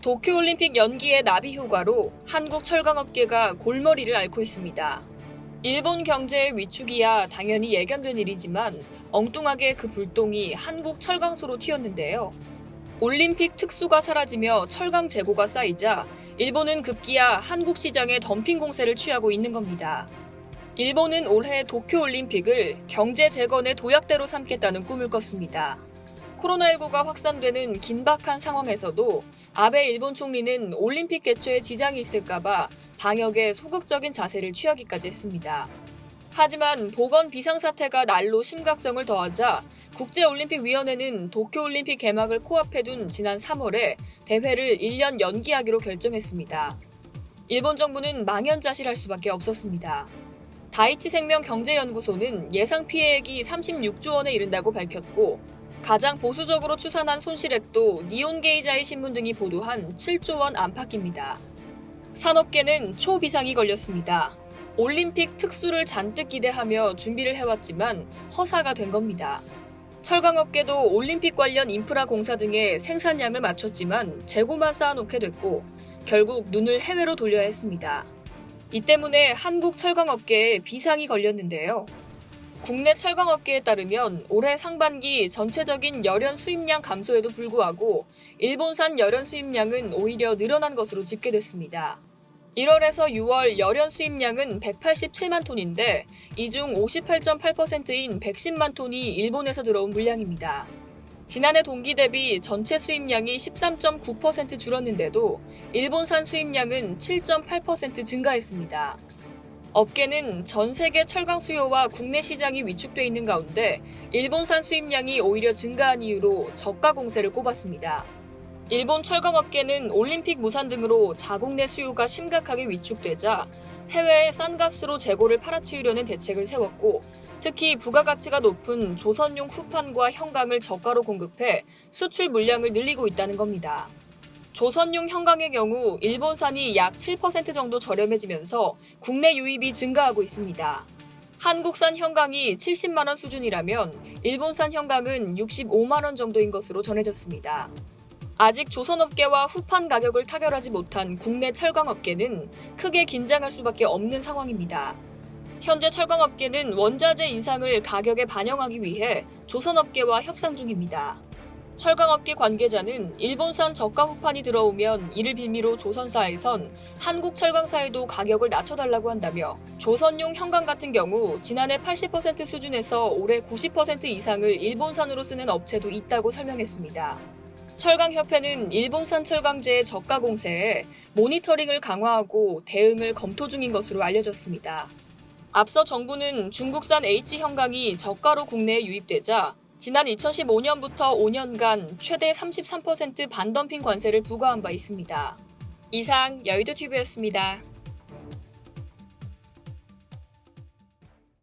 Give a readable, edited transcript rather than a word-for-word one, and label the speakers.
Speaker 1: 도쿄올림픽 연기의 나비 효과로 한국 철강업계가 골머리를 앓고 있습니다. 일본 경제의 위축이야 당연히 예견된 일이지만 엉뚱하게 그 불똥이 한국 철강소로 튀었는데요. 올림픽 특수가 사라지며 철강 재고가 쌓이자 일본은 급기야 한국 시장에 덤핑 공세를 취하고 있는 겁니다. 일본은 올해 도쿄올림픽을 경제 재건의 도약대로 삼겠다는 꿈을 꿨습니다. 코로나19가 확산되는 긴박한 상황에서도 아베 일본 총리는 올림픽 개최에 지장이 있을까봐 방역에 소극적인 자세를 취하기까지 했습니다. 하지만 보건 비상사태가 날로 심각성을 더하자 국제올림픽위원회는 도쿄올림픽 개막을 코앞에 둔 지난 3월에 대회를 1년 연기하기로 결정했습니다. 일본 정부는 망연자실할 수밖에 없었습니다. 다이치생명 경제연구소는 예상 피해액이 36조 원에 이른다고 밝혔고 가장 보수적으로 추산한 손실액도 니온게이자이 신문 등이 보도한 7조 원 안팎입니다. 산업계는 초비상이 걸렸습니다. 올림픽 특수를 잔뜩 기대하며 준비를 해왔지만 허사가 된 겁니다. 철강업계도 올림픽 관련 인프라 공사 등의 생산량을 맞췄지만 재고만 쌓아놓게 됐고 결국 눈을 해외로 돌려야 했습니다. 이 때문에 한국 철강업계에 비상이 걸렸는데요. 국내 철강업계에 따르면 올해 상반기 전체적인 열연 수입량 감소에도 불구하고 일본산 열연 수입량은 오히려 늘어난 것으로 집계됐습니다. 1월에서 6월 열연 수입량은 187만 톤인데 이 중 58.8%인 110만 톤이 일본에서 들어온 물량입니다. 지난해 동기 대비 전체 수입량이 13.9% 줄었는데도 일본산 수입량은 7.8% 증가했습니다. 업계는 전 세계 철강 수요와 국내 시장이 위축돼 있는 가운데 일본산 수입량이 오히려 증가한 이유로 저가 공세를 꼽았습니다. 일본 철강업계는 올림픽 무산 등으로 자국 내 수요가 심각하게 위축되자 해외에 싼 값으로 재고를 팔아치우려는 대책을 세웠고 특히 부가가치가 높은 조선용 후판과 형광을 저가로 공급해 수출 물량을 늘리고 있다는 겁니다. 조선용 형광의 경우 일본산이 약 7% 정도 저렴해지면서 국내 유입이 증가하고 있습니다. 한국산 형광이 70만 원 수준이라면 일본산 형광은 65만 원 정도인 것으로 전해졌습니다. 아직 조선업계와 후판 가격을 타결하지 못한 국내 철강업계는 크게 긴장할 수밖에 없는 상황입니다. 현재 철강업계는 원자재 인상을 가격에 반영하기 위해 조선업계와 협상 중입니다. 철강업계 관계자는 일본산 저가 후판이 들어오면 이를 빌미로 조선사에선 한국 철강사에도 가격을 낮춰달라고 한다며 조선용 형광 같은 경우 지난해 80% 수준에서 올해 90% 이상을 일본산으로 쓰는 업체도 있다고 설명했습니다. 철강협회는 일본산 철강제의 저가 공세에 모니터링을 강화하고 대응을 검토 중인 것으로 알려졌습니다. 앞서 정부는 중국산 H형광이 저가로 국내에 유입되자 지난 2015년부터 5년간 최대 33% 반덤핑 관세를 부과한 바 있습니다. 이상 여의도TV였습니다.